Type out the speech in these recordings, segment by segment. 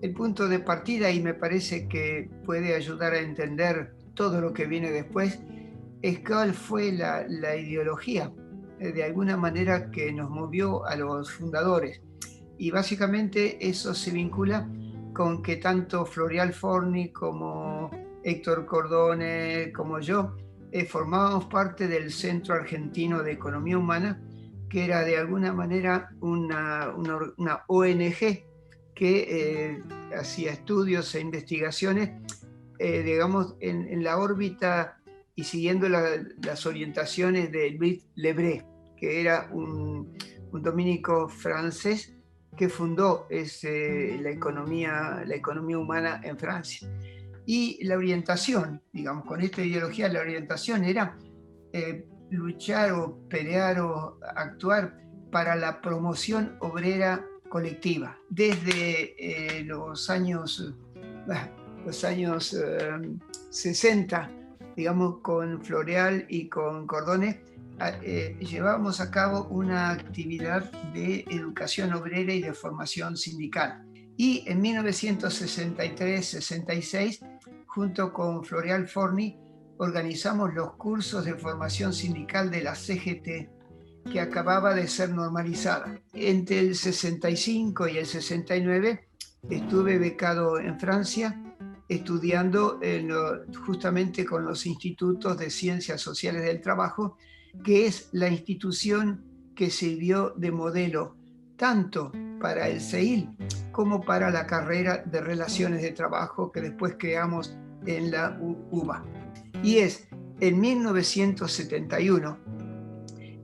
El punto de partida, y me parece que puede ayudar a entender todo lo que viene después, es cuál fue la ideología, de alguna manera, que nos movió a los fundadores. Y básicamente eso se vincula con que tanto Floreal Forni como Héctor Cordone, como yo, formábamos parte del Centro Argentino de Economía Humana, que era de alguna manera una ONG que hacía estudios e investigaciones, digamos, en la órbita y siguiendo las orientaciones de Louis Le Bret, que era un dominico francés que fundó la economía humana en Francia. Y la orientación, digamos, con esta ideología, la orientación era luchar o pelear o actuar para la promoción obrera colectiva. Desde los años 60, digamos, con Floreal y con Cordone, llevábamos a cabo una actividad de educación obrera y de formación sindical. Y en 1963-66, junto con Floreal Forni, organizamos los cursos de formación sindical de la CGT, que acababa de ser normalizada. Entre el 65 y el 69 estuve becado en Francia, estudiando justamente con los institutos de Ciencias Sociales del Trabajo, que es la institución que sirvió de modelo tanto para el CEIL como para la carrera de Relaciones de Trabajo que después creamos en la UBA. Y es en 1971,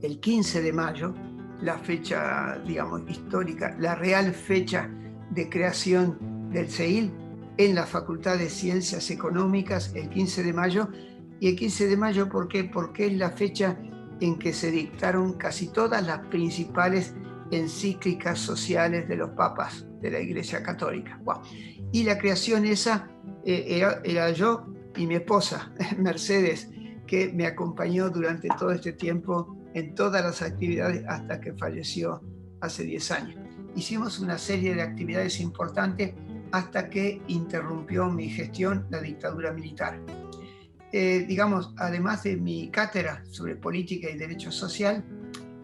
el 15 de mayo, la fecha, digamos, histórica, la real fecha de creación del CEIL en la Facultad de Ciencias Económicas, el 15 de mayo. ¿Y el 15 de mayo por qué? Porque es la fecha en que se dictaron casi todas las principales encíclicas sociales de los papas de la Iglesia Católica. Wow. Y la creación esa era yo y mi esposa, Mercedes, que me acompañó durante todo este tiempo en todas las actividades hasta que falleció hace 10 años. Hicimos una serie de actividades importantes hasta que interrumpió mi gestión la dictadura militar. Digamos, además de mi cátedra sobre política y derecho social,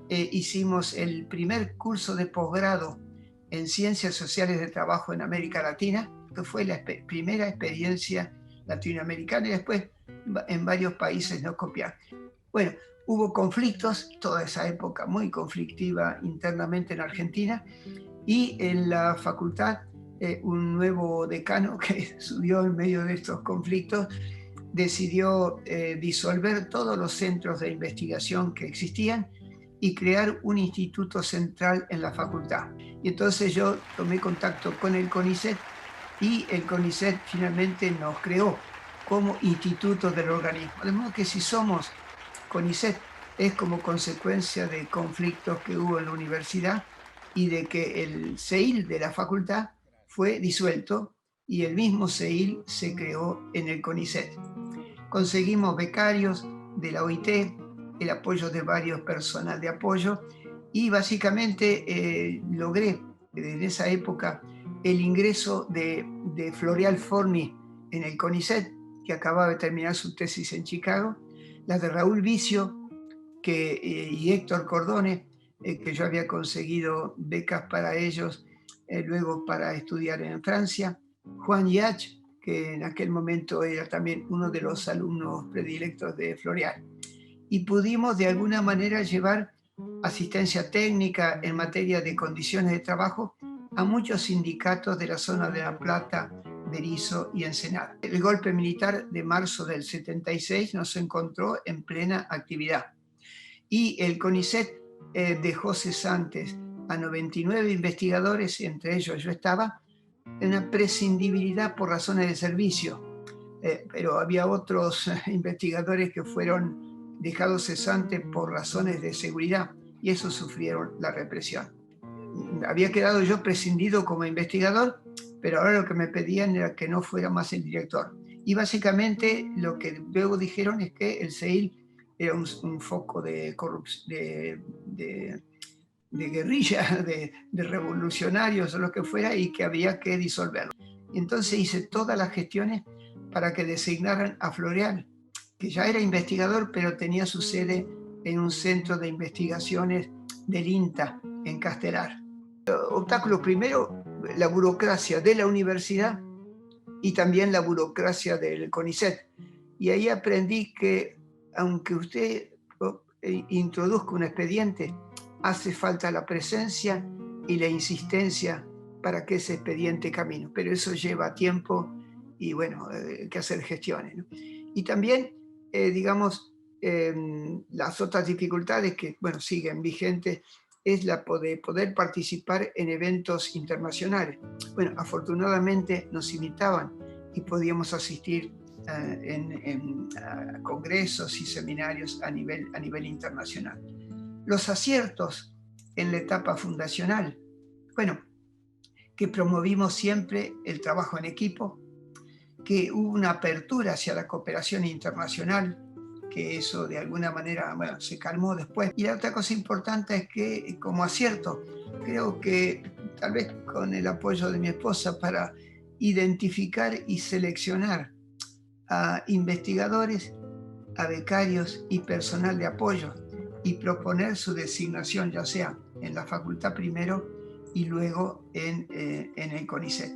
hicimos el primer curso de posgrado en Ciencias Sociales de Trabajo en América Latina, que fue la primera experiencia latinoamericana, y después en varios países nos copiaron. Bueno, hubo conflictos, toda esa época muy conflictiva internamente en Argentina, y en la facultad un nuevo decano que subió en medio de estos conflictos decidió disolver todos los centros de investigación que existían y crear un instituto central en la facultad. Y entonces yo tomé contacto con el CONICET, y el CONICET finalmente nos creó como instituto del organismo. De modo que si somos CONICET es como consecuencia de conflictos que hubo en la universidad y de que el CEIL de la facultad fue disuelto y el mismo CEIL se creó en el CONICET. Conseguimos becarios de la OIT, el apoyo de varios personal de apoyo, y básicamente logré en esa época el ingreso de Floreal Forni en el CONICET, que acababa de terminar su tesis en Chicago, la de Raúl Vicio y Héctor Cordone, que yo había conseguido becas para ellos, luego para estudiar en Francia, Juan Yach, que en aquel momento era también uno de los alumnos predilectos de Floreal. Y pudimos de alguna manera llevar asistencia técnica en materia de condiciones de trabajo a muchos sindicatos de la zona de La Plata, Berisso y Ensenada. El golpe militar de marzo del 76 nos encontró en plena actividad, y el CONICET dejó cesantes a 99 investigadores, entre ellos yo estaba, en una prescindibilidad por razones de servicio. Pero había otros investigadores que fueron dejado cesante por razones de seguridad, y eso sufrieron la represión. Había quedado yo prescindido como investigador, pero ahora lo que me pedían era que no fuera más el director. Y básicamente lo que luego dijeron es que el CEIL era un foco de corrupción, de guerrilla, de revolucionarios o lo que fuera, y que había que disolverlo. Entonces hice todas las gestiones para que designaran a Floreal, que ya era investigador, pero tenía su sede en un centro de investigaciones del INTA, en Castelar. Obstáculo primero, la burocracia de la universidad y también la burocracia del CONICET. Y ahí aprendí que aunque usted introduzca un expediente, hace falta la presencia y la insistencia para que ese expediente camine. Pero eso lleva tiempo y bueno, hay que hacer gestiones, ¿no? Y también, digamos, las otras dificultades que, bueno, siguen vigentes es la de poder participar en eventos internacionales. Bueno, afortunadamente nos invitaban y podíamos asistir a congresos y seminarios a nivel internacional. Los aciertos en la etapa fundacional, bueno, que promovimos siempre el trabajo en equipo, que hubo una apertura hacia la cooperación internacional, que eso de alguna manera, bueno, se calmó después. Y la otra cosa importante es que, como acierto, creo que tal vez con el apoyo de mi esposa para identificar y seleccionar a investigadores, a becarios y personal de apoyo, y proponer su designación, ya sea en la facultad primero y luego en el CONICET.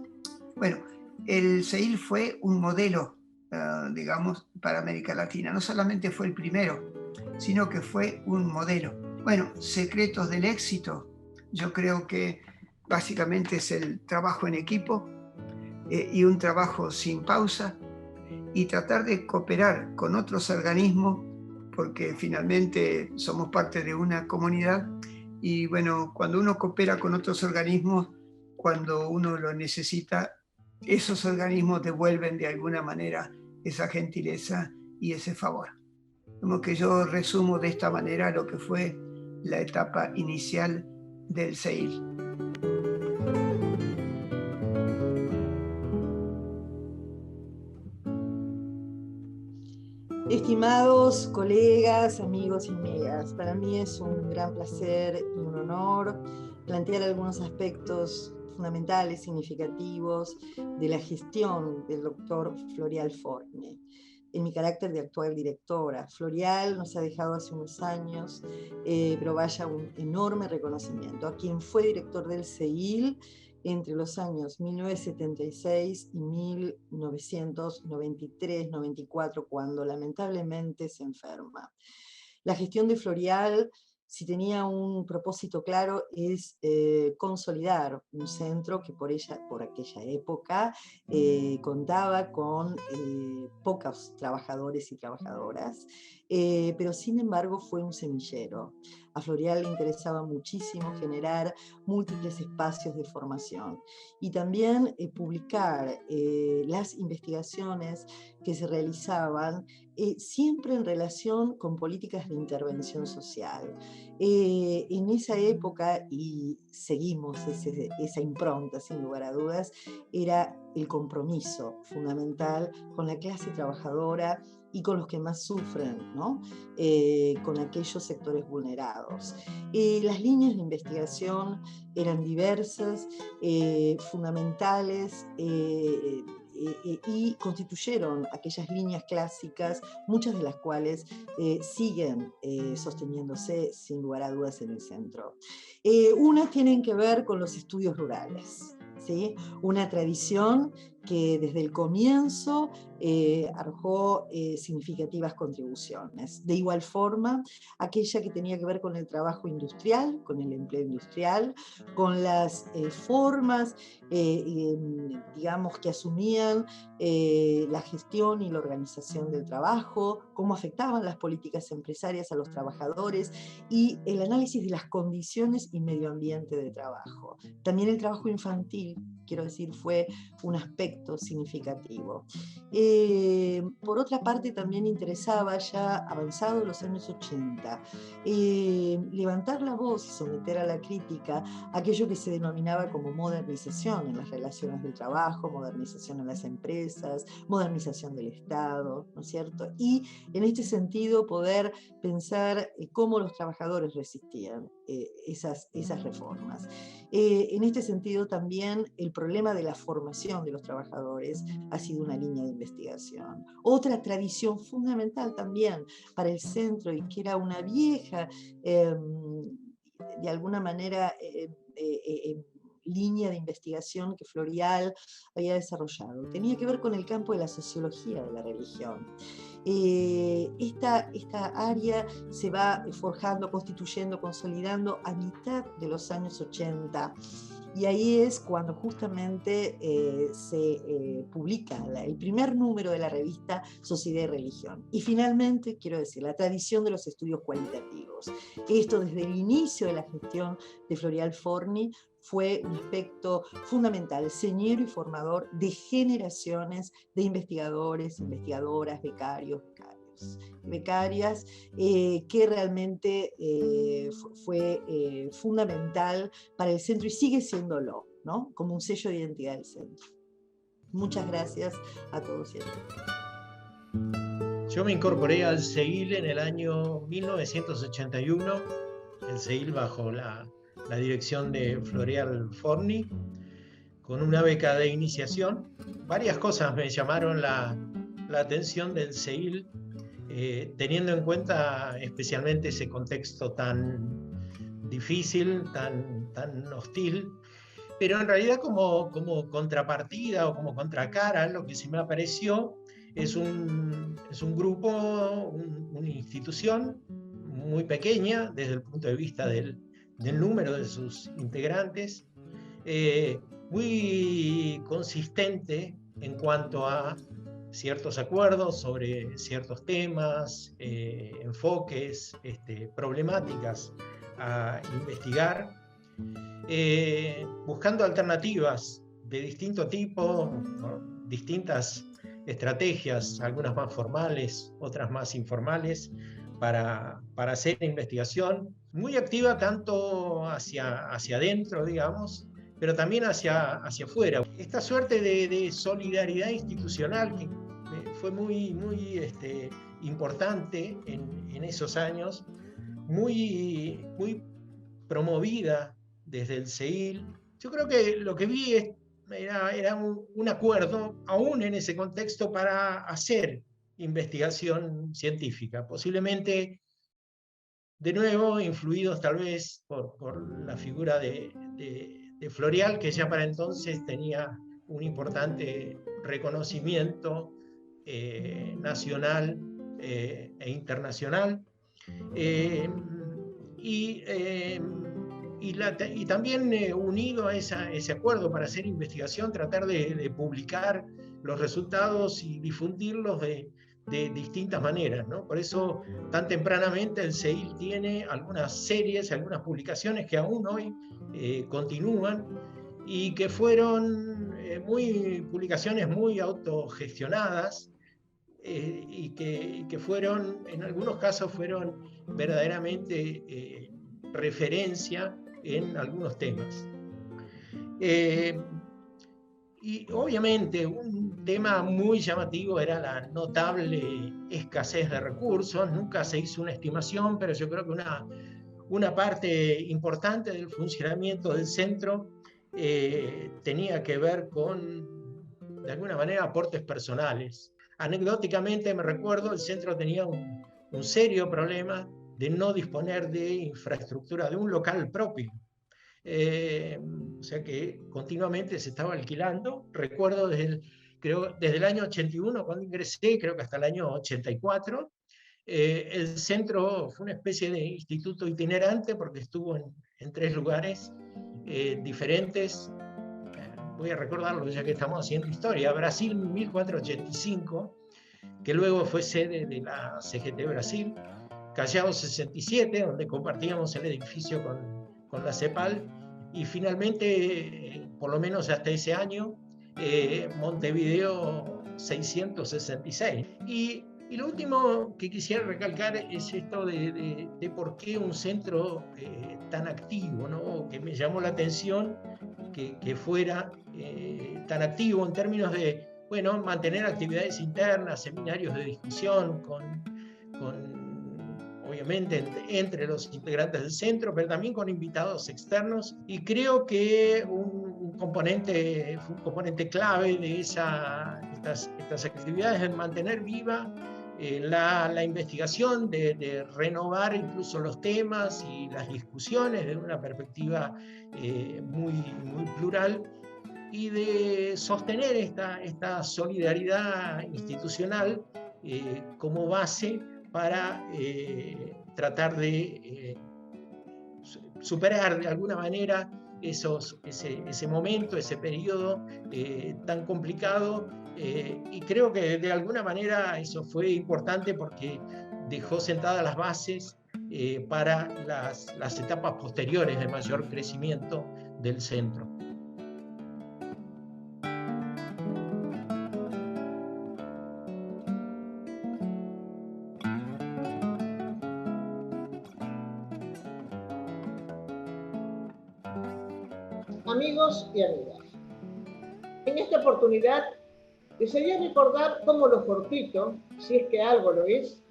Bueno, el CEIL fue un modelo, digamos, para América Latina. No solamente fue el primero, sino que fue un modelo. Bueno, secretos del éxito, yo creo que básicamente es el trabajo en equipo y un trabajo sin pausa, y tratar de cooperar con otros organismos, porque finalmente somos parte de una comunidad. Y bueno, cuando uno coopera con otros organismos, cuando uno lo necesita, esos organismos devuelven de alguna manera esa gentileza y ese favor. Como que yo resumo de esta manera lo que fue la etapa inicial del CEIL. Estimados colegas, amigos y amigas, para mí es un gran placer y un honor plantear algunos aspectos fundamentales, significativos de la gestión del doctor Floreal Forni. En mi carácter de actual directora, Floreal nos ha dejado hace unos años, pero vaya un enorme reconocimiento a quien fue director del CEIL entre los años 1976 y 1993-94, cuando lamentablemente se enferma. La gestión de Floreal, si tenía un propósito claro, es consolidar un centro que por aquella época contaba con pocos trabajadores y trabajadoras, pero sin embargo fue un semillero. A Floreal le interesaba muchísimo generar múltiples espacios de formación y también publicar las investigaciones que se realizaban siempre en relación con políticas de intervención social. En esa época, y seguimos esa impronta sin lugar a dudas, era el compromiso fundamental con la clase trabajadora y con los que más sufren, ¿no? Con aquellos sectores vulnerados. Las líneas de investigación eran diversas, fundamentales, y constituyeron aquellas líneas clásicas, muchas de las cuales siguen sosteniéndose sin lugar a dudas en el centro. Unas tienen que ver con los estudios rurales, ¿sí? Una tradición que desde el comienzo arrojó significativas contribuciones. De igual forma, aquella que tenía que ver con el trabajo industrial, con el empleo industrial, con las formas, digamos, que asumían la gestión y la organización del trabajo, cómo afectaban las políticas empresarias a los trabajadores y el análisis de las condiciones y medio ambiente de trabajo. También el trabajo infantil, quiero decir, fue un aspecto efecto significativo. Por otra parte, también interesaba, ya avanzado los años 80, levantar la voz y someter a la crítica aquello que se denominaba como modernización en las relaciones del trabajo, modernización en las empresas, modernización del Estado, ¿no es cierto? Y en este sentido poder pensar cómo los trabajadores resistían esas reformas. En este sentido también el problema de la formación de los trabajadores ha sido una línea de investigación. Otra tradición fundamental también para el centro, y que era una vieja, de alguna manera, línea de investigación que Florial había desarrollado, tenía que ver con el campo de la sociología de la religión. Esta área se va forjando, constituyendo, consolidando a mitad de los años 80, y ahí es cuando justamente se publica el primer número de la revista Sociedad y Religión. Y finalmente, quiero decir, la tradición de los estudios cualitativos. Esto desde el inicio de la gestión de Florial Forni fue un aspecto fundamental, señero y formador de generaciones de investigadores, investigadoras, becarias, que realmente fue fundamental para el centro y sigue siéndolo, ¿no? Como un sello de identidad del centro. Muchas gracias a todos y a todas. Yo me incorporé al CEIL en el año 1981, el CEIL bajo la dirección de Florial Forni, con una beca de iniciación. Varias cosas me llamaron la atención del CEIL, teniendo en cuenta especialmente ese contexto tan difícil, tan hostil, pero en realidad como contrapartida o como contracara, lo que se me apareció es un grupo, una institución muy pequeña desde el punto de vista del número de sus integrantes, muy consistente en cuanto a ciertos acuerdos sobre ciertos temas, enfoques, problemáticas a investigar, buscando alternativas de distinto tipo, ¿no? Distintas estrategias, algunas más formales, otras más informales, para hacer investigación, muy activa tanto hacia adentro, digamos, pero también hacia afuera. Esta suerte de solidaridad institucional que fue muy importante en esos años, muy promovida desde el CEIL. Yo creo que lo que vi era un acuerdo, aún en ese contexto, para hacer investigación científica, posiblemente, de nuevo, influidos tal vez por la figura de Florial, que ya para entonces tenía un importante reconocimiento nacional e internacional. Y también unido a ese acuerdo para hacer investigación, tratar de publicar los resultados y difundirlos de distintas maneras, ¿no? Por eso, tan tempranamente, el CEIL tiene algunas series, algunas publicaciones que aún hoy continúan y que fueron publicaciones muy autogestionadas, y que fueron, en algunos casos, fueron verdaderamente referencia en algunos temas. Y obviamente un tema muy llamativo era la notable escasez de recursos. Nunca se hizo una estimación, pero yo creo que una parte importante del funcionamiento del centro tenía que ver con, de alguna manera, aportes personales. Anecdóticamente me recuerdo, el centro tenía un serio problema de no disponer de infraestructura, de un local propio. O sea que continuamente se estaba alquilando. Recuerdo desde el año 81, cuando ingresé, creo que hasta el año 84, el centro fue una especie de instituto itinerante porque estuvo en 3 lugares diferentes. Voy a recordarlo ya que estamos haciendo historia. Brasil 1485, que luego fue sede de la CGT Brasil. Callao 67, donde compartíamos el edificio con la CEPAL, y finalmente, por lo menos hasta ese año, Montevideo 666. Y lo último que quisiera recalcar es esto de por qué un centro tan activo, ¿no? Que me llamó la atención que fuera tan activo en términos de, bueno, mantener actividades internas, seminarios de discusión obviamente entre los integrantes del centro, pero también con invitados externos. Y creo que un componente clave de estas actividades es mantener viva la investigación, de renovar incluso los temas y las discusiones desde una perspectiva muy plural, y de sostener esta solidaridad institucional como base para tratar de superar de alguna manera ese momento, ese periodo tan complicado, y creo que de alguna manera eso fue importante porque dejó sentadas las bases para las etapas posteriores de mayor crecimiento del centro. Amigos y amigas, en esta oportunidad desearía recordar cómo lo fortuito, si es que algo lo es,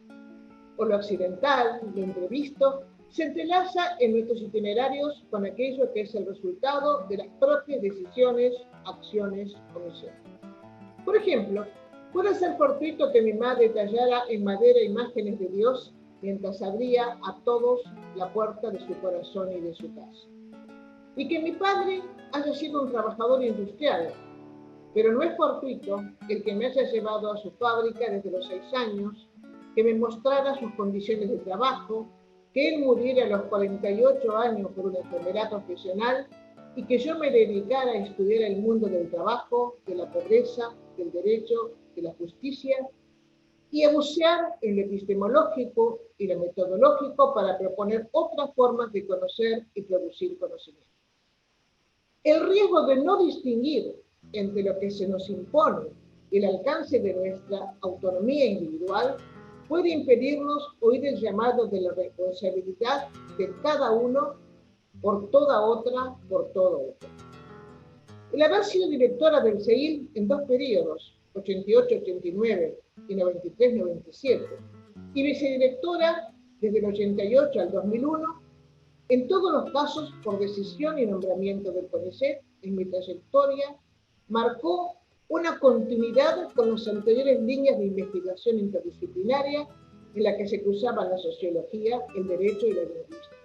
o lo accidental, lo imprevisto, se entrelaza en nuestros itinerarios con aquello que es el resultado de las propias decisiones, acciones, omisiones. Por ejemplo, puede ser fortuito que mi madre tallara en madera imágenes de Dios mientras abría a todos la puerta de su corazón y de su casa. Y que mi padre haya sido un trabajador industrial, pero no es fortuito el que me haya llevado a su fábrica desde los 6 años, que me mostrara sus condiciones de trabajo, que él muriera a los 48 años por una enfermedad profesional y que yo me dedicara a estudiar el mundo del trabajo, de la pobreza, del derecho, de la justicia, y a bucear en lo epistemológico y lo metodológico para proponer otras formas de conocer y producir conocimiento. El riesgo de no distinguir entre lo que se nos impone y el alcance de nuestra autonomía individual puede impedirnos oír el llamado de la responsabilidad de cada uno por toda otra, por todo otro. El haber sido directora del CEIL en 2 periodos, 88-89 y 93-97, y vicedirectora desde el 88 al 2001, en todos los casos por decisión y nombramiento del CONICET, en mi trayectoria, marcó una continuidad con las anteriores líneas de investigación interdisciplinaria en la que se cruzaban la sociología, el derecho y la lingüística.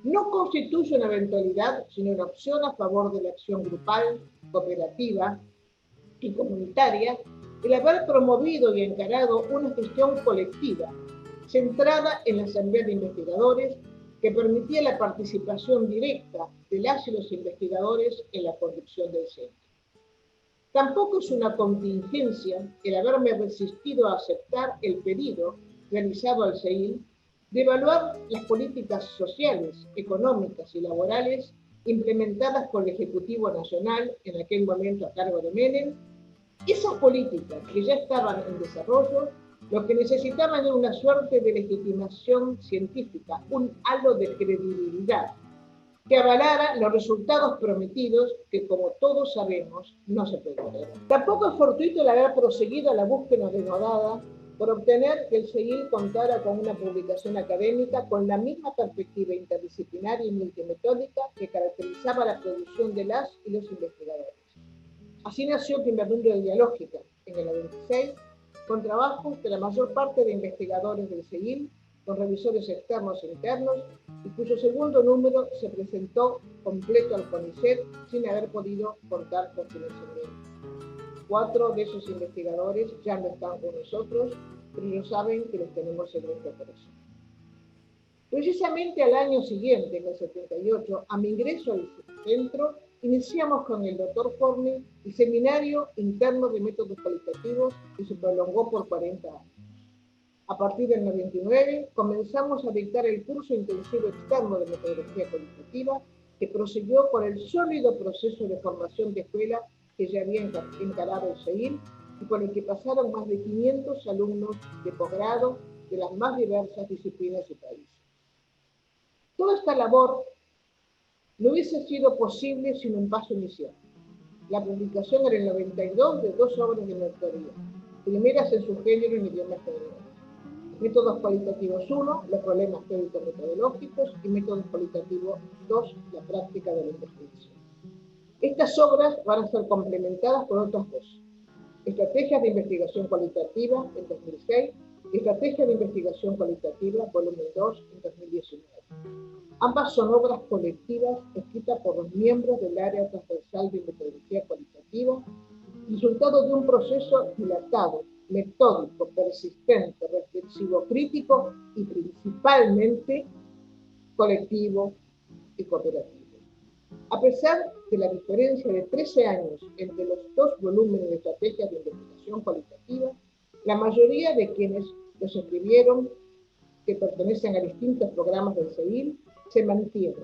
No constituye una eventualidad, sino una opción a favor de la acción grupal, cooperativa y comunitaria, el haber promovido y encarado una gestión colectiva centrada en la asamblea de investigadores que permitía la participación directa de las y los investigadores en la conducción del centro. Tampoco es una contingencia el haberme resistido a aceptar el pedido realizado al CEIL de evaluar las políticas sociales, económicas y laborales implementadas por el Ejecutivo Nacional, en aquel momento a cargo de Menem. Esas políticas que ya estaban en desarrollo, lo que necesitaban era una suerte de legitimación científica, un halo de credibilidad que avalara los resultados prometidos que, como todos sabemos, no se pueden ver. Tampoco es fortuito el haber proseguido a la búsqueda denodada por obtener que el CEIL contara con una publicación académica con la misma perspectiva interdisciplinaria y multimetódica que caracterizaba la producción de las y los investigadores. Así nació el primer número de Dialógica, en el 96, con trabajos de la mayor parte de investigadores del CEIL, con revisores externos e internos, y cuyo segundo número se presentó completo al CONICET sin haber podido contar con financiamiento. 4 de esos investigadores ya no están con nosotros, pero ellos saben que los tenemos en nuestro corazón. Precisamente al año siguiente, en el 78, a mi ingreso al centro, iniciamos con el Dr. Forni el seminario interno de métodos cualitativos que se prolongó por 40 años. A partir del 99 comenzamos a dictar el curso intensivo externo de metodología cualitativa que prosiguió por el sólido proceso de formación de escuela que ya había encarado el CEIL y por el que pasaron más de 500 alumnos de posgrado de las más diversas disciplinas y países. Toda esta labor no hubiese sido posible sin un paso inicial: la publicación en el 92 de 2 obras de mentoría, primeras en su género en idioma español. Métodos cualitativos 1, los problemas teórico-metodológicos, y métodos cualitativos 2, la práctica de la investigación. Estas obras van a ser complementadas por otras dos: Estrategias de Investigación Cualitativa en 2006 y Estrategia de Investigación Cualitativa, volumen 2, en 2019. Ambas son obras colectivas escritas por los miembros del área transversal de metodología cualitativa, resultado de un proceso dilatado, metódico, persistente, reflexivo, crítico y principalmente colectivo y cooperativo. A pesar de la diferencia de 13 años entre los dos volúmenes de estrategias de investigación cualitativa, la mayoría de quienes los escribieron, que pertenecen a distintos programas del CEIL, se mantienen,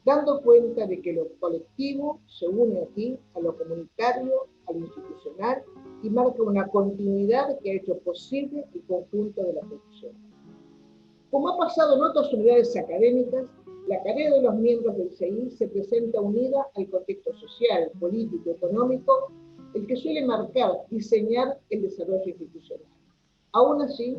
dando cuenta de que lo colectivo se une aquí a lo comunitario, a lo institucional, y marca una continuidad que ha hecho posible el conjunto de la producción. Como ha pasado en otras unidades académicas, la carrera de los miembros del CEIL se presenta unida al contexto social, político, económico, el que suele marcar, diseñar el desarrollo institucional. Aún así,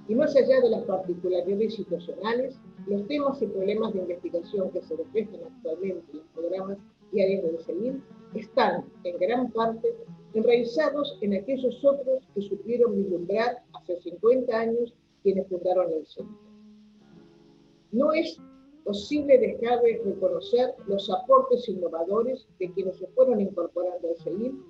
y más allá de las particularidades situacionales, los temas y problemas de investigación que se reflejan actualmente en los programas y áreas del CEIL están, en gran parte, enraizados en aquellos otros que supieron vislumbrar hace 50 años quienes fundaron el centro. No es posible dejar de reconocer los aportes innovadores de quienes se fueron incorporando al CEIL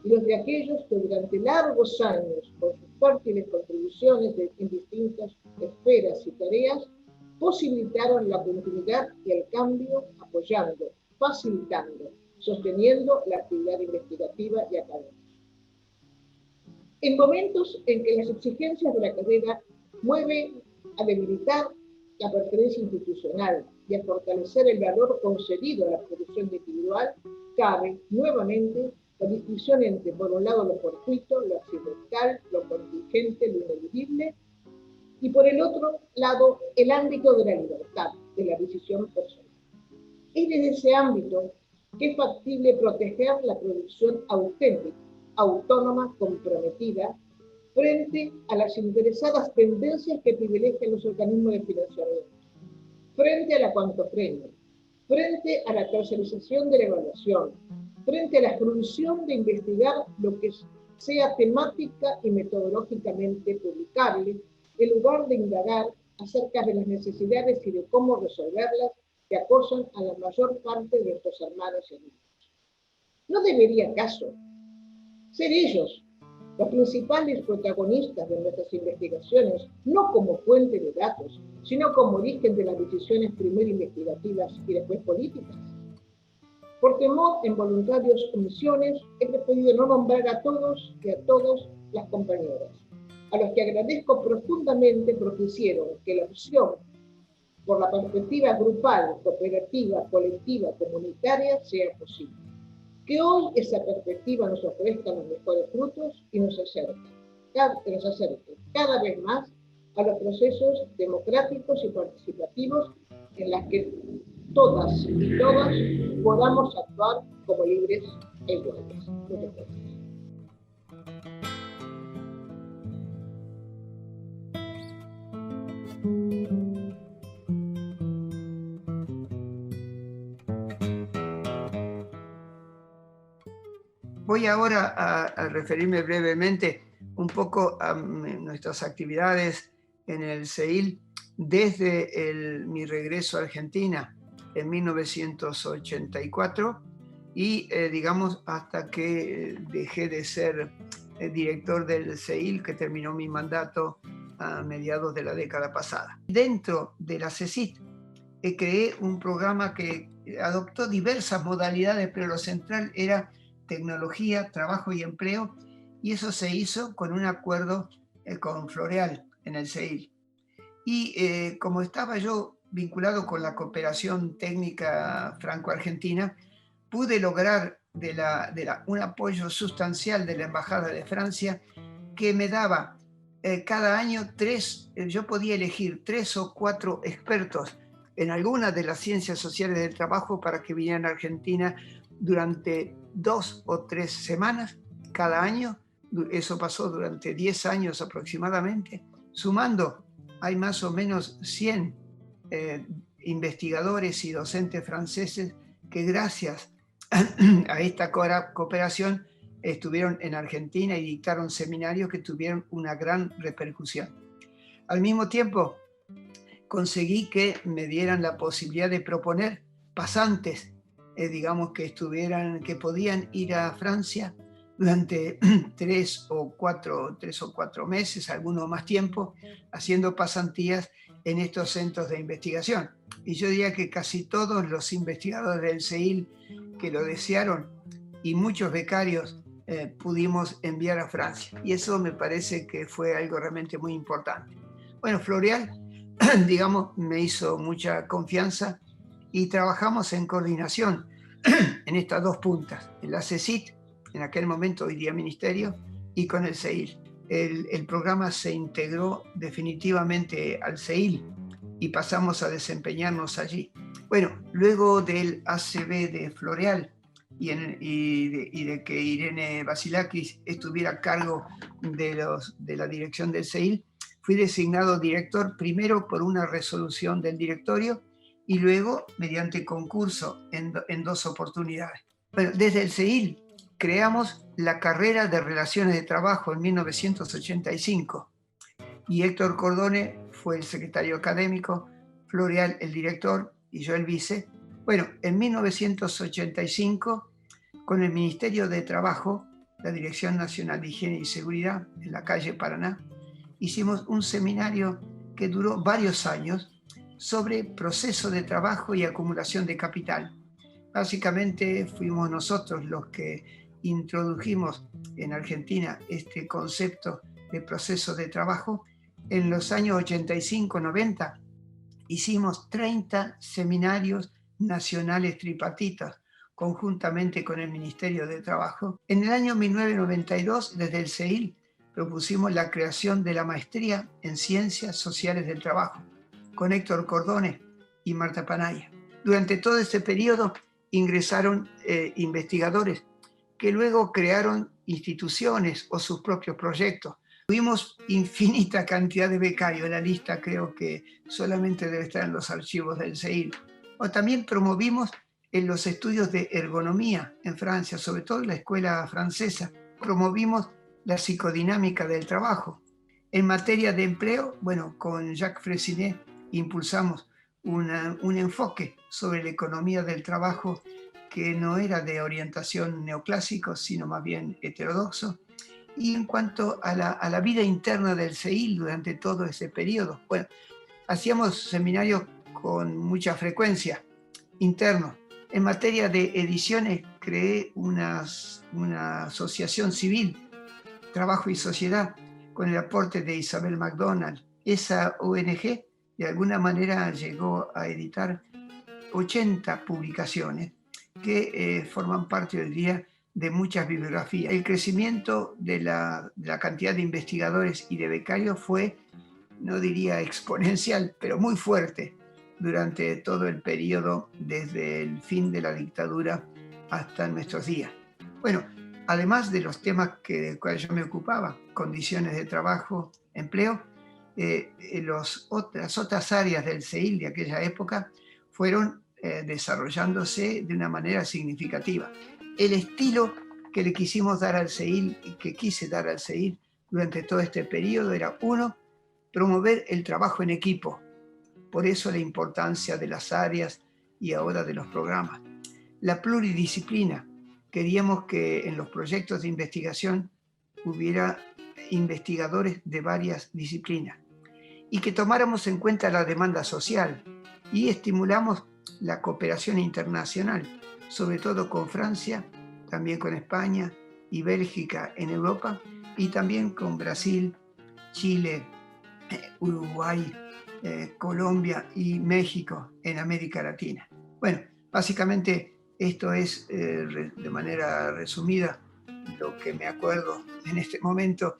y los de aquellos que durante largos años, con sus fértiles contribuciones en distintas esferas y tareas, posibilitaron la continuidad y el cambio, apoyando, facilitando, sosteniendo la actividad investigativa y académica. En momentos en que las exigencias de la carrera mueven a debilitar la pertenencia institucional y a fortalecer el valor concedido a la producción individual, cabe nuevamente la distinción entre, por un lado, lo fortuito, lo accidental, lo contingente, lo ineludible, y por el otro lado, el ámbito de la libertad, de la decisión personal. Es desde ese ámbito que es factible proteger la producción auténtica, autónoma, comprometida, frente a las interesadas tendencias que privilegian los organismos de financiamiento, frente a la cuantofrenia, frente a la tercerización de la evaluación, frente a la fruición de investigar lo que sea temática y metodológicamente publicable, en lugar de indagar acerca de las necesidades y de cómo resolverlas que acosan a la mayor parte de nuestros hermanos y amigos. ¿No debería acaso ser ellos los principales protagonistas de nuestras investigaciones, no como fuente de datos, sino como origen de las decisiones primero investigativas y después políticas? Por temor en voluntarias omisiones, he preferido no nombrar a todos y a todas las compañeras, a los que agradezco profundamente porque hicieron que la opción por la perspectiva grupal, cooperativa, colectiva, comunitaria sea posible. Que hoy esa perspectiva nos ofrezca los mejores frutos y nos acerque cada vez más a los procesos democráticos y participativos en las que todas y todas podamos actuar como libres e iguales. Muchas gracias. Voy ahora a referirme brevemente un poco a nuestras actividades en el CEIL desde mi regreso a Argentina en 1984 y digamos hasta que dejé de ser director del CEIL, que terminó mi mandato a mediados de la década pasada. Dentro de la CECIT creé un programa que adoptó diversas modalidades, pero lo central era tecnología, trabajo y empleo, y eso se hizo con un acuerdo con Floreal en el CEIL. Y como estaba yo vinculado con la cooperación técnica franco-argentina, pude lograr un apoyo sustancial de la Embajada de Francia que me daba cada año yo podía elegir 3 o 4 expertos en algunas de las ciencias sociales del trabajo para que vinieran a Argentina durante 2 o 3 semanas cada año. Eso pasó durante 10 años aproximadamente. Sumando, hay más o menos 100 investigadores y docentes franceses que gracias a esta cooperación estuvieron en Argentina y dictaron seminarios que tuvieron una gran repercusión. Al mismo tiempo, conseguí que me dieran la posibilidad de proponer pasantes, digamos que podían ir a Francia durante 3 o 4 meses, algunos más tiempo, haciendo pasantías en estos centros de investigación. Y yo diría que casi todos los investigadores del CEIL que lo desearon y muchos becarios pudimos enviar a Francia. Y eso me parece que fue algo realmente muy importante. Bueno, Floreal, digamos, me hizo mucha confianza y trabajamos en coordinación en estas 2 puntas, en la CECIT, en aquel momento hoy día Ministerio, y con el CEIL. El programa se integró definitivamente al CEIL y pasamos a desempeñarnos allí. Bueno, luego del ACB de Floreal y de que Irene Vasilakis estuviera a cargo de la dirección del CEIL, fui designado director primero por una resolución del directorio y luego mediante concurso en 2 oportunidades. Bueno, desde el CEIL creamos la carrera de Relaciones de Trabajo en 1985 y Héctor Cordone fue el secretario académico, Floreal el director y yo el vice. Bueno, en 1985, con el Ministerio de Trabajo, la Dirección Nacional de Higiene y Seguridad, en la calle Paraná, hicimos un seminario que duró varios años sobre proceso de trabajo y acumulación de capital. Básicamente fuimos nosotros los que introdujimos en Argentina este concepto de proceso de trabajo. En los años 85-90 hicimos 30 seminarios nacionales tripartitos conjuntamente con el Ministerio de Trabajo. En el año 1992, desde el CEIL, propusimos la creación de la maestría en Ciencias Sociales del Trabajo con Héctor Cordone y Marta Panaya. Durante todo este periodo ingresaron investigadores que luego crearon instituciones o sus propios proyectos. Tuvimos infinita cantidad de becarios, la lista creo que solamente debe estar en los archivos del CEIL. O también promovimos en los estudios de ergonomía en Francia, sobre todo en la escuela francesa. Promovimos la psicodinámica del trabajo. En materia de empleo, bueno, con Jacques Freycinet impulsamos un enfoque sobre la economía del trabajo que no era de orientación neoclásico, sino más bien heterodoxo. Y en cuanto a la vida interna del CEIL durante todo ese periodo, bueno, hacíamos seminarios con mucha frecuencia, internos. En materia de ediciones, creé una asociación civil, Trabajo y Sociedad, con el aporte de Isabel McDonald. Esa ONG, de alguna manera, llegó a editar 80 publicaciones que forman parte hoy día de muchas bibliografías. El crecimiento de la cantidad de investigadores y de becarios fue, no diría exponencial, pero muy fuerte durante todo el periodo desde el fin de la dictadura hasta nuestros días. Bueno, además de los temas de los cuales yo me ocupaba, condiciones de trabajo, empleo, las otras áreas del CEIL de aquella época fueron desarrollándose de una manera significativa. El estilo que le quisimos dar al CEIL y que quise dar al CEIL durante todo este periodo era, 1, promover el trabajo en equipo. Por eso la importancia de las áreas y ahora de los programas. La pluridisciplina. Queríamos que en los proyectos de investigación hubiera investigadores de varias disciplinas y que tomáramos en cuenta la demanda social y estimulamos la cooperación internacional, sobre todo con Francia, también con España y Bélgica en Europa y también con Brasil, Chile, Uruguay, Colombia y México en América Latina. Bueno, básicamente Esto es, de manera resumida, lo que me acuerdo en este momento,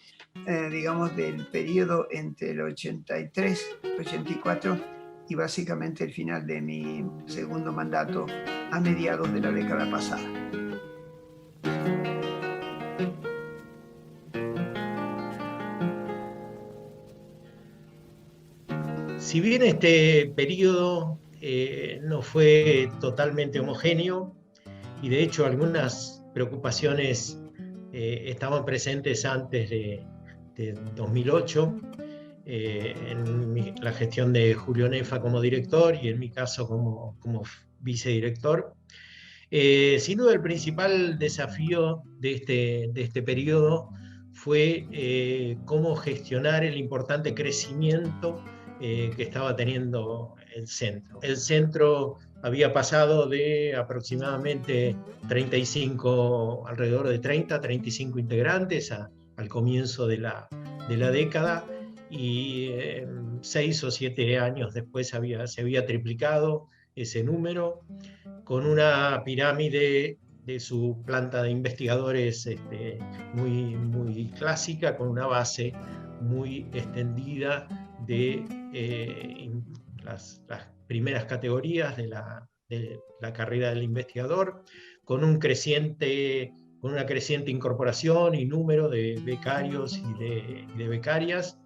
digamos, del periodo entre el 83, 84 y básicamente el final de mi segundo mandato a mediados de la década pasada. Si bien este periodo no fue totalmente homogéneo, y de hecho algunas preocupaciones estaban presentes antes de 2008, en la gestión de Julio Nefa como director y en mi caso como vicedirector. Sin duda el principal desafío de este periodo fue cómo gestionar el importante crecimiento que estaba teniendo el centro. El centro había pasado de aproximadamente alrededor de 35 integrantes al comienzo de la década, y 6 o 7 años después se había triplicado ese número, con una pirámide de su planta de investigadores muy, muy clásica, con una base muy extendida de las primeras categorías de la carrera del investigador, con una creciente incorporación y número de becarios y de becarias,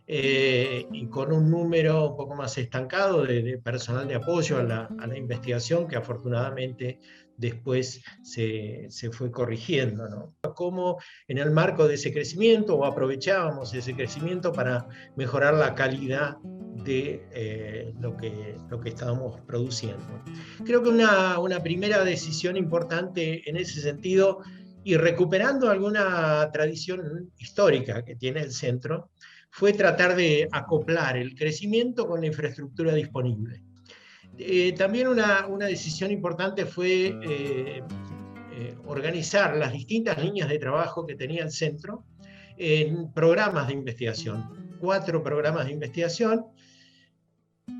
y con un número un poco más estancado de personal de apoyo a la investigación, que afortunadamente después se fue corrigiendo, ¿no? Cómo en el marco de ese crecimiento, o aprovechábamos ese crecimiento para mejorar la calidad de lo que estábamos produciendo. Creo que una primera decisión importante en ese sentido, y recuperando alguna tradición histórica que tiene el centro, fue tratar de acoplar el crecimiento con la infraestructura disponible. También una decisión importante fue organizar las distintas líneas de trabajo que tenía el centro en programas de investigación, 4 programas de investigación.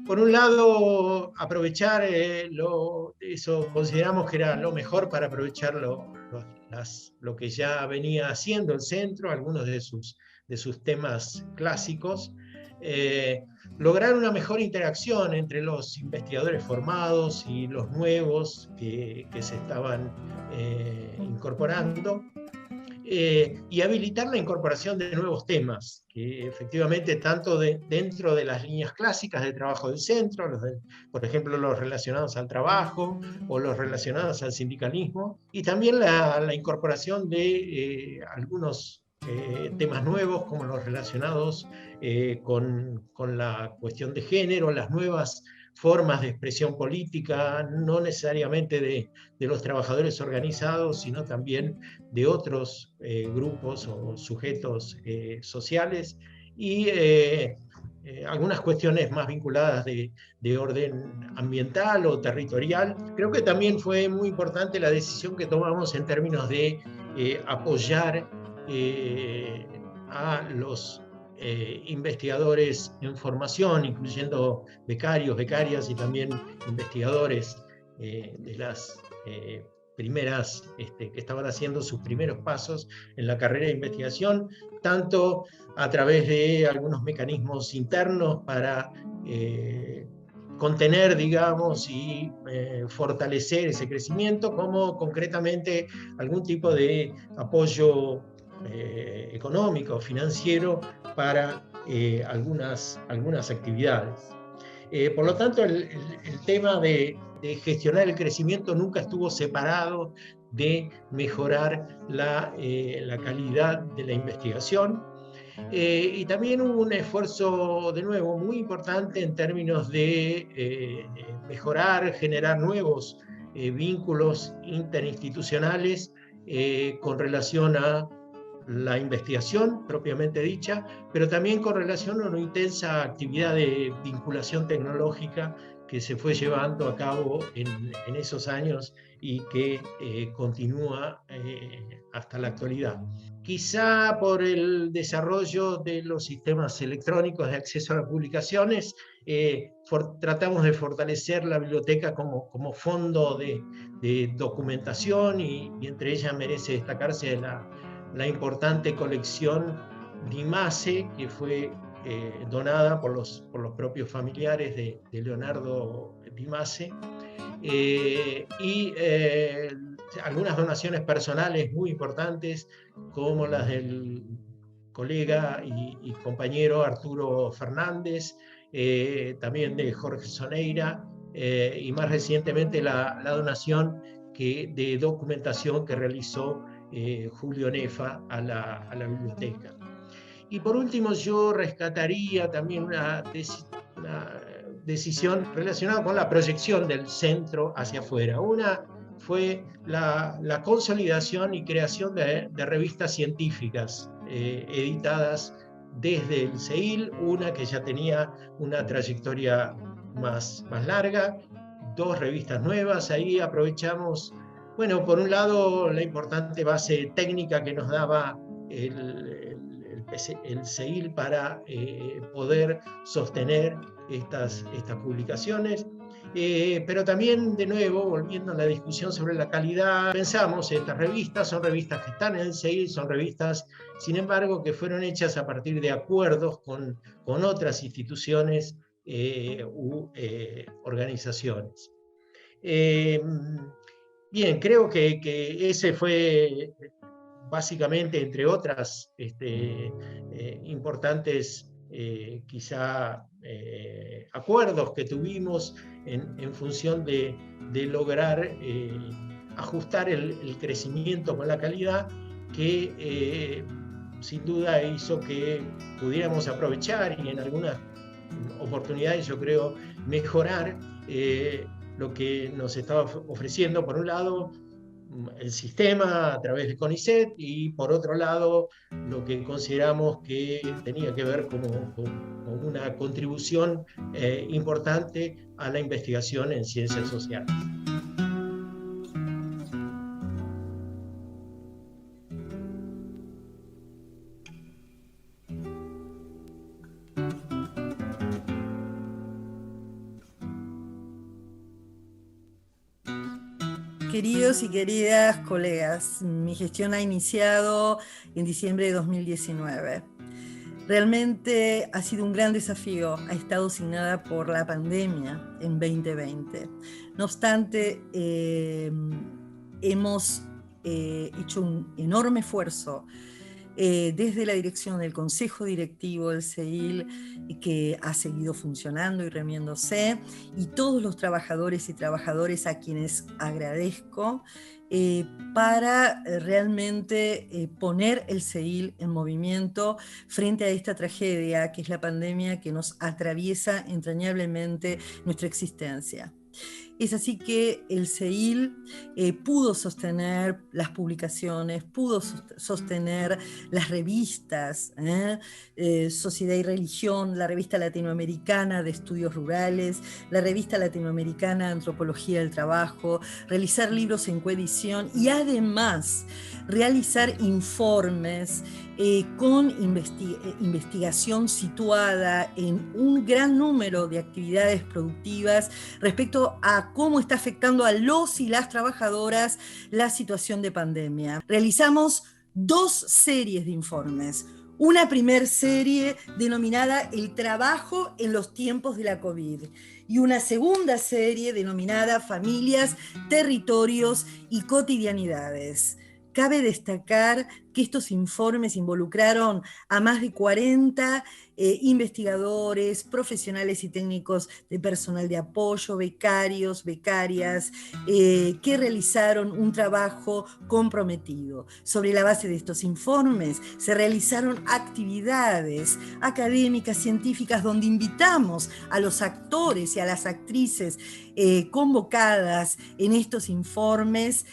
Por un lado, aprovechar eso consideramos que era lo mejor para aprovechar lo que ya venía haciendo el centro, algunos de sus temas clásicos, lograr una mejor interacción entre los investigadores formados y los nuevos que se estaban incorporando, y habilitar la incorporación de nuevos temas, que efectivamente tanto dentro de las líneas clásicas de trabajo del centro, por ejemplo los relacionados al trabajo o los relacionados al sindicalismo, y también la incorporación de algunos temas nuevos, como los relacionados con la cuestión de género, las nuevas formas de expresión política, no necesariamente de los trabajadores organizados, sino también de otros grupos o sujetos sociales, y algunas cuestiones más vinculadas de orden ambiental o territorial. Creo que también fue muy importante la decisión que tomamos en términos de apoyar a los investigadores en formación, incluyendo becarios, becarias y también investigadores de las primeras, que estaban haciendo sus primeros pasos en la carrera de investigación, tanto a través de algunos mecanismos internos para contener, digamos, y fortalecer ese crecimiento, como concretamente algún tipo de apoyo económico, financiero, para algunas actividades. Por lo tanto, el tema de gestionar el crecimiento nunca estuvo separado de mejorar la calidad de la investigación. Y también hubo un esfuerzo, de nuevo, muy importante en términos de mejorar, generar nuevos vínculos interinstitucionales con relación a la investigación propiamente dicha, pero también con relación a una intensa actividad de vinculación tecnológica que se fue llevando a cabo en esos años y que continúa hasta la actualidad. quizá por el desarrollo de los sistemas electrónicos de acceso a las publicaciones, tratamos de fortalecer la biblioteca como fondo de documentación, y entre ellas merece destacarse la importante colección Dimace, que fue donada por los propios familiares de Leonardo Dimace, y algunas donaciones personales muy importantes, como las del colega y compañero Arturo Fernández, también de Jorge Soneira, y más recientemente la donación de documentación que realizó Julio Nefa a la biblioteca. Y por último, yo rescataría también una decisión relacionada con la proyección del centro hacia afuera. Una fue la consolidación y creación de revistas científicas editadas desde el CEIL, una que ya tenía una trayectoria más larga, 2 revistas nuevas. Ahí aprovechamos, bueno, por un lado la importante base técnica que nos daba el CEIL para poder sostener estas publicaciones, pero también, de nuevo, volviendo a la discusión sobre la calidad, pensamos, estas revistas son revistas que están en el CEIL, son revistas, sin embargo, que fueron hechas a partir de acuerdos con otras instituciones u organizaciones. Bien, creo que ese fue básicamente, entre otras importantes quizá acuerdos que tuvimos en función de lograr ajustar el crecimiento con la calidad, que sin duda hizo que pudiéramos aprovechar y en algunas oportunidades, yo creo, mejorar lo que nos estaba ofreciendo, por un lado, el sistema a través de CONICET, y por otro lado lo que consideramos que tenía que ver con una contribución importante a la investigación en ciencias sociales. Queridos y queridas colegas, mi gestión ha iniciado en diciembre de 2019. Realmente ha sido un gran desafío, ha estado signada por la pandemia en 2020. No obstante, hemos hecho un enorme esfuerzo desde la dirección del Consejo Directivo del CEIL, que ha seguido funcionando y remiéndose, y todos los trabajadores y trabajadoras a quienes agradezco, para realmente poner el CEIL en movimiento frente a esta tragedia que es la pandemia, que nos atraviesa entrañablemente nuestra existencia. Es así que el CEIL pudo sostener las publicaciones, pudo sostener las revistas, Sociedad y Religión, la revista latinoamericana de estudios rurales, la revista latinoamericana de Antropología del Trabajo, realizar libros en coedición y además realizar informes con investigación situada en un gran número de actividades productivas respecto a cómo está afectando a los y las trabajadoras la situación de pandemia. Realizamos 2 series de informes. Una primer serie denominada El trabajo en los tiempos de la COVID y una segunda serie denominada Familias, Territorios y Cotidianidades. Cabe destacar que estos informes involucraron a más de 40 investigadores, profesionales y técnicos de personal de apoyo, becarios, becarias, que realizaron un trabajo comprometido. Sobre la base de estos informes se realizaron actividades académicas, científicas, donde invitamos a los actores y a las actrices convocadas en estos informes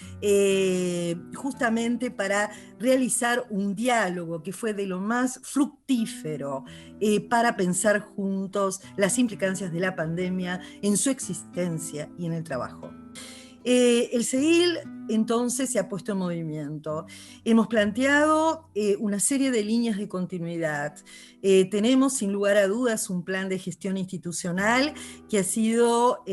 justamente para realizar un diálogo que fue de lo más fructífero para pensar juntos las implicancias de la pandemia en su existencia y en el trabajo. El CEIL entonces se ha puesto en movimiento. Hemos planteado una serie de líneas de continuidad. Tenemos sin lugar a dudas un plan de gestión institucional que ha sido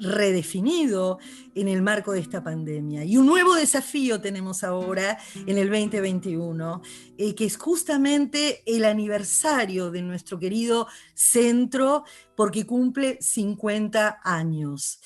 redefinido en el marco de esta pandemia. Y un nuevo desafío tenemos ahora en el 2021, que es justamente el aniversario de nuestro querido centro, porque cumple 50 años.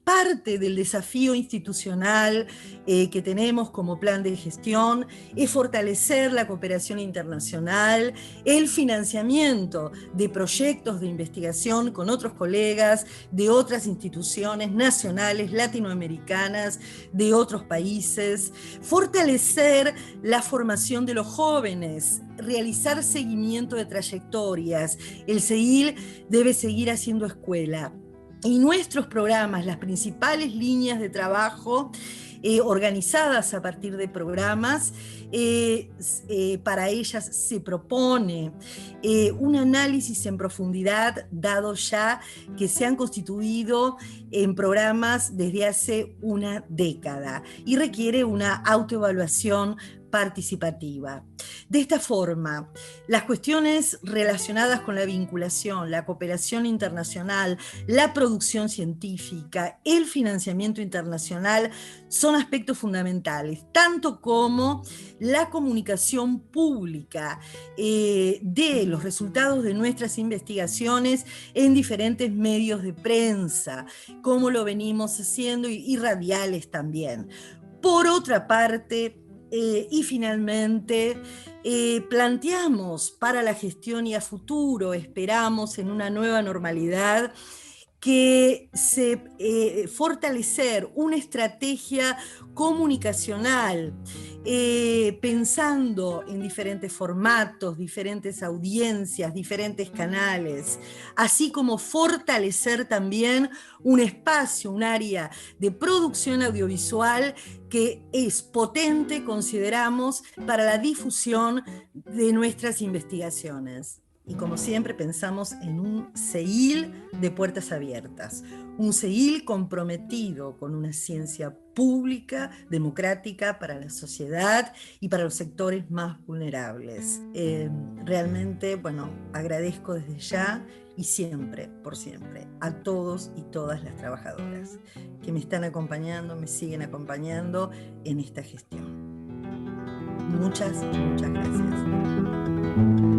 Parte del desafío institucional que tenemos como plan de gestión es fortalecer la cooperación internacional, el financiamiento de proyectos de investigación con otros colegas de otras instituciones nacionales, latinoamericanas, de otros países, fortalecer la formación de los jóvenes, realizar seguimiento de trayectorias. El CEIL debe seguir haciendo escuela. Y nuestros programas, las principales líneas de trabajo organizadas a partir de programas, para ellas se propone un análisis en profundidad, dado ya que se han constituido en programas desde hace una década y requiere una autoevaluación participativa. De esta forma, las cuestiones relacionadas con la vinculación, la cooperación internacional, la producción científica, el financiamiento internacional son aspectos fundamentales, tanto como la comunicación pública de los resultados de nuestras investigaciones en diferentes medios de prensa, como lo venimos haciendo, y radiales también. Por otra parte, y finalmente, planteamos para la gestión y a futuro, esperamos en una nueva normalidad, que fortalecer una estrategia comunicacional, pensando en diferentes formatos, diferentes audiencias, diferentes canales, así como fortalecer también un espacio, un área de producción audiovisual que es potente, consideramos, para la difusión de nuestras investigaciones. Y como siempre pensamos en un CEIL de puertas abiertas, un CEIL comprometido con una ciencia pública, democrática para la sociedad y para los sectores más vulnerables. Realmente, bueno, agradezco desde ya y siempre, por siempre, a todos y todas las trabajadoras que me están acompañando, me siguen acompañando en esta gestión. Muchas, muchas gracias.